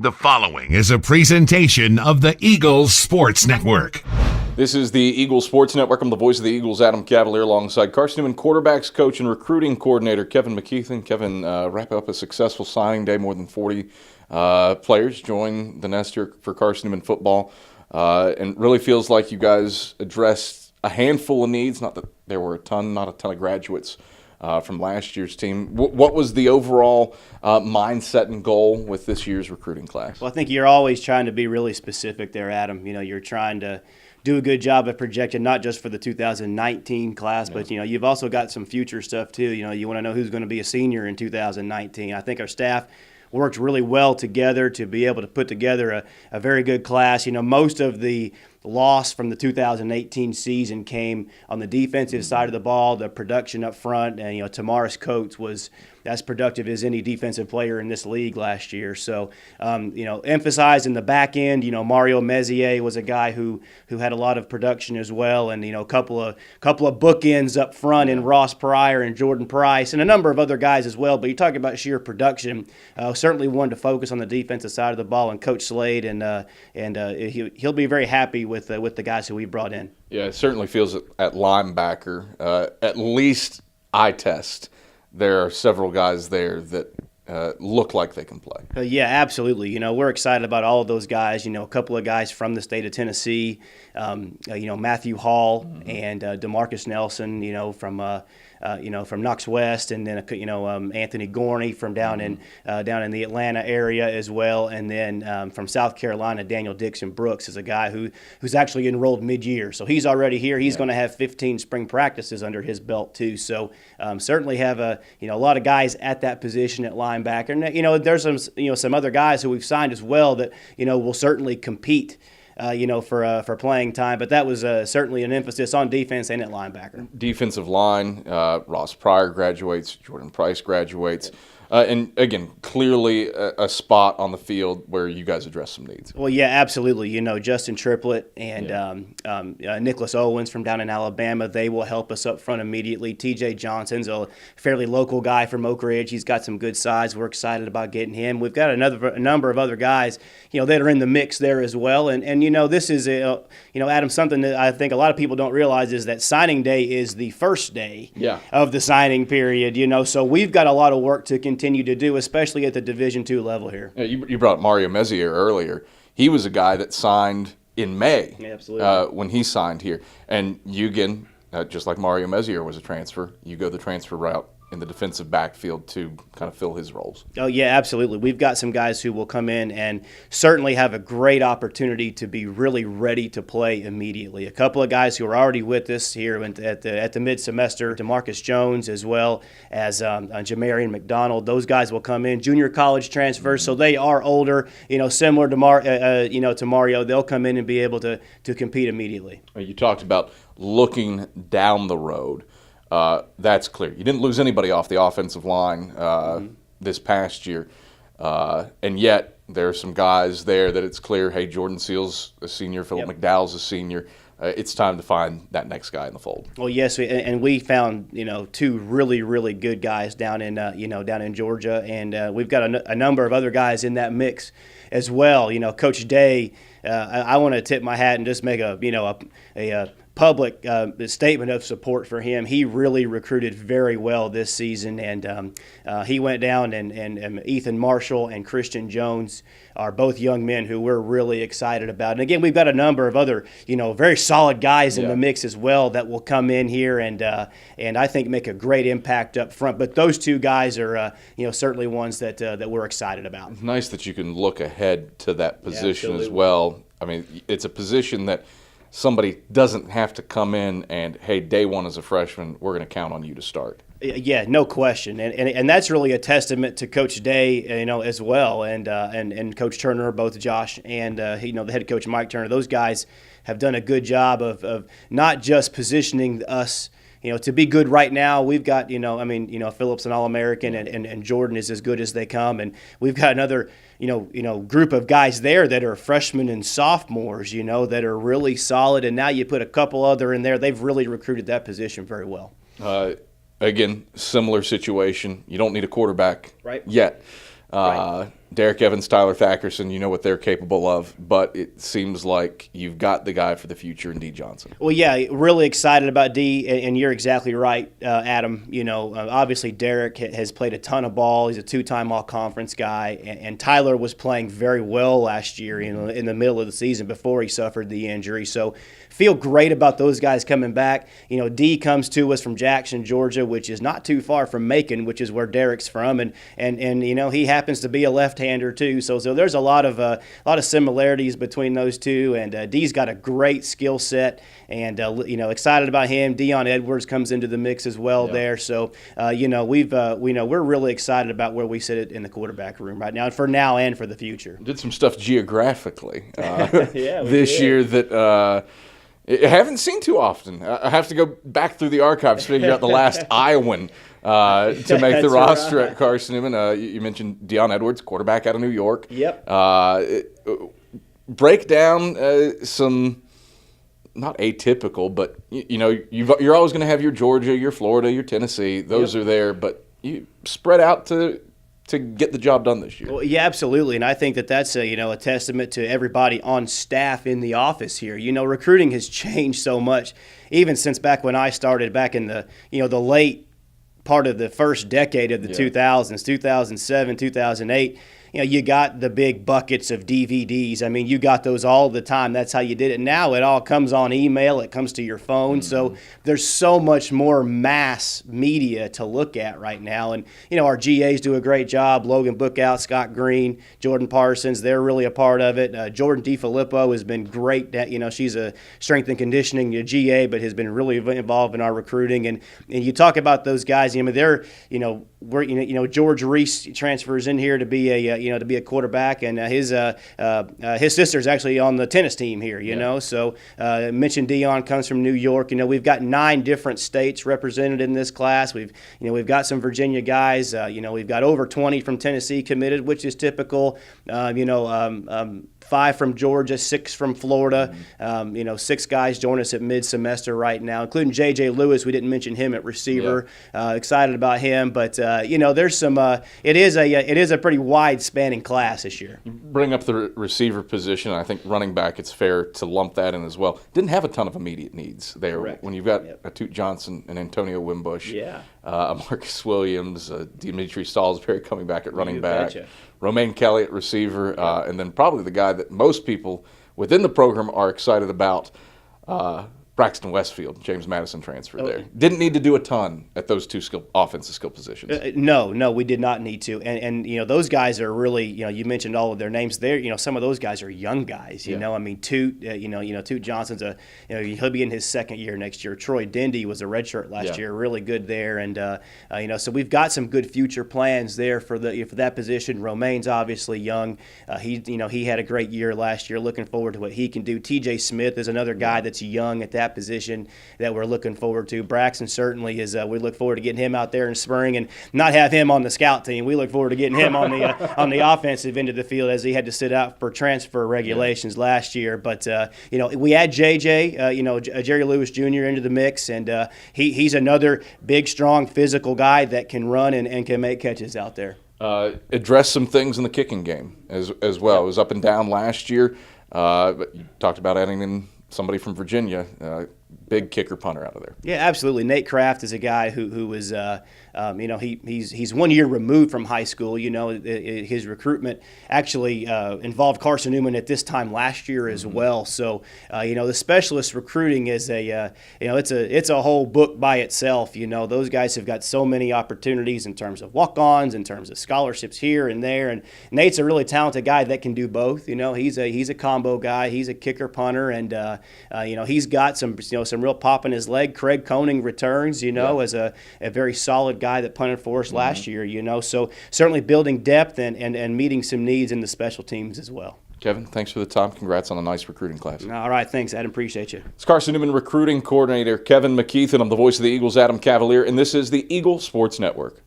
The following is a presentation of the Eagles Sports Network. This is the Eagles Sports Network. I'm the voice of the Eagles, Adam Cavalier, alongside Carson-Newman quarterbacks coach and recruiting coordinator Kevin McKeethan. Kevin, wrap up a successful signing day. More than 40 players join the nest here for Carson-Newman Football. And really feels like you guys addressed a handful of needs. Not that there were not a ton of graduates from last year's team. What was the overall mindset and goal with this year's recruiting class? Well, I think you're always trying to be really specific there, Adam. You know, you're trying to do a good job of projecting not just for the 2019 class, but, you've also got some future stuff too. You want to know who's going to be a senior in 2019. I think our staff worked really well together to be able to put together a very good class. Most of the loss from the 2018 season came on the defensive side of the ball, the production up front, and Tamaris Coates was as productive as any defensive player in this league last year. So, emphasized in the back end, Mario Mezier was a guy who had a lot of production as well, and a couple of bookends up front in Ross Pryor and Jordan Price, and a number of other guys as well. But you talk about sheer production. Certainly wanted to focus on the defensive side of the ball, and Coach Slade, and he'll be very happy with the guys who we brought in. Yeah, it certainly feels at linebacker, at least eye test, there are several guys there that look like they can play. Yeah, absolutely. We're excited about all of those guys. A couple of guys from the state of Tennessee, Matthew Hall and DeMarcus Nelson, from Knox West, and then Anthony Gorney from down in the Atlanta area as well, and then from South Carolina, Daniel Dixon Brooks is a guy who's actually enrolled mid-year, so he's already here. He's going to have 15 spring practices under his belt too. So certainly have a lot of guys at that position at linebacker. And there's some other guys who we've signed as well that will certainly compete. For playing time, but that was certainly an emphasis on defense and at linebacker. Defensive line, Ross Pryor graduates, Jordan Price graduates. And again, clearly a spot on the field where you guys address some needs. Well, yeah, absolutely. Justin Triplett and Nicholas Owens from down in Alabama, they will help us up front immediately. TJ Johnson's a fairly local guy from Oak Ridge. He's got some good size. We're excited about getting him. We've got a number of other guys, that are in the mix there as well. And this is, Adam, something that I think a lot of people don't realize is that signing day is the first day of the signing period, So we've got a lot of work to continue to do, especially at the Division II level here. Yeah, you brought up Mario Mezier earlier. He was a guy that signed in May. Yeah, absolutely. When he signed here. And you, again, just like Mario Mezier was a transfer, you go the transfer route in the defensive backfield to kind of fill his roles. Oh, yeah, absolutely. We've got some guys who will come in and certainly have a great opportunity to be really ready to play immediately. A couple of guys who are already with us here at the mid-semester, DeMarcus Jones as well as Jamarian McDonald. Those guys will come in, junior college transfers, so they are older, similar to to Mario. They'll come in and be able to compete immediately. You talked about looking down the road. That's clear. You didn't lose anybody off the offensive line this past year, and yet there are some guys there that it's clear, hey, Jordan Seals a senior, Philip McDowell's a senior. It's time to find that next guy in the fold. Well, yes, and we found two really, really good guys down in Georgia, and we've got a number of other guys in that mix as well. Coach Day, I want to tip my hat and just make a public statement of support for him. He really recruited very well this season, and he went down, and Ethan Marshall and Christian Jones are both young men who we're really excited about. And again, we've got a number of other, very solid guys in the mix as well that will come in here and I think make a great impact up front. But those two guys are, certainly ones that we're excited about. It's nice that you can look ahead to that position as well. I mean, it's a position that somebody doesn't have to come in and, hey, day one as a freshman, we're going to count on you to start. Yeah, no question, and that's really a testament to Coach Day, as well, and Coach Turner, both Josh and the head coach Mike Turner. Those guys have done a good job of not just positioning us, to be good right now. We've got, Phillips an All-American, and Jordan is as good as they come, and we've got another, group of guys there that are freshmen and sophomores, that are really solid, and now you put a couple other in there. They've really recruited that position very well. Again, similar situation. You don't need a quarterback yet. Right. Derek Evans, Tyler Thackerson, you know what they're capable of, but it seems like you've got the guy for the future in D. Johnson. Well, yeah, really excited about D, and you're exactly right, Adam. Obviously Derek has played a ton of ball. He's a two-time all-conference guy, and Tyler was playing very well last year, in the middle of the season before he suffered the injury. So feel great about those guys coming back. D comes to us from Jackson, Georgia, which is not too far from Macon, which is where Derek's from, and he happens to be a left-hander too. So there's a lot of similarities between those two, and D's got a great skill set, and excited about him. Dion Edwards comes into the mix as well there. So we're really excited about where we sit in the quarterback room right now, for now and for the future. Did some stuff geographically yeah, this year that I haven't seen too often. I have to go back through the archives to figure out the last Iowan to make the roster at Carson-Newman. You mentioned Dion Edwards, quarterback out of New York. Yep. Break down some, not atypical, but you're always going to have your Georgia, your Florida, your Tennessee. Those are there, but you spread out to get the job done this year. Well, yeah, absolutely, and I think that's a testament to everybody on staff in the office here. Recruiting has changed so much, even since back when I started back in the the late part of the first decade of the 2000s, 2007, 2008. You got the big buckets of DVDs. I mean, you got those all the time. That's how you did it. Now it all comes on email. It comes to your phone. Mm-hmm. So there's so much more mass media to look at right now. And, our GAs do a great job. Logan Bookout, Scott Green, Jordan Parsons, they're really a part of it. Jordan DiFilippo has been great. She's a strength and conditioning GA, but has been really involved in our recruiting. And you talk about those guys, they're, George Reese transfers in here to be a quarterback, and his sister's actually on the tennis team here. So mentioned Dion comes from New York. We've got 9 different states represented in this class. We've got some Virginia guys. We've got over 20 from Tennessee committed, which is typical. 5 from Georgia, 6 from Florida. 6 guys join us at mid-semester right now, including J.J. Lewis. We didn't mention him at receiver. Excited about him, but there's some. It is a pretty wide spanning class this year. You bring up the receiver position. I think running back, it's fair to lump that in as well. Didn't have a ton of immediate needs there. Correct. When you've got a Toot Johnson and Antonio Wimbush, Marcus Williams, Dimitri Salisbury coming back at running back. Betcha. Romaine Kelly at receiver, and then probably the guy that most people within the program are excited about, Braxton Westfield, James Madison transfer there. Didn't need to do a ton at those 2 offensive skill positions. No, we did not need to. And those guys are really, you mentioned all of their names there. Some of those guys are young guys. I mean, Toot, Toot Johnson's he'll be in his second year next year. Troy Dendy was a redshirt last year, really good there. And so we've got some good future plans there for that position. Romaine's obviously young. He had a great year last year. Looking forward to what he can do. T.J. Smith is another guy that's young at that position that we're looking forward to. Braxton certainly is. We look forward to getting him out there in spring and not have him on the scout team. We look forward to getting him on the offensive end of the field, as he had to sit out for transfer regulations last year. But we add JJ, Jerry Lewis Jr. into the mix, and he's another big, strong, physical guy that can run and can make catches out there. Address some things in the kicking game as well. It was up and down last year, but you talked about adding in somebody from Virginia, big kicker punter out of there. Yeah, absolutely. Nate Kraft is a guy who was he's 1 year removed from high school. His recruitment actually involved Carson-Newman at this time last year as well. So the specialist recruiting is it's a whole book by itself. Those guys have got so many opportunities in terms of walk-ons, in terms of scholarships here and there. And Nate's a really talented guy that can do both. He's a combo guy. He's a kicker punter, and he's got some real pop in his leg. Craig Koenig returns, as a very solid guy that punted for us last year, So certainly building depth and meeting some needs in the special teams as well. Kevin, thanks for the time. Congrats on a nice recruiting class. All right, thanks, Adam. Appreciate you. It's Carson-Newman recruiting coordinator Kevin McKeethan. I'm the voice of the Eagles, Adam Cavalier, and this is the Eagle Sports Network.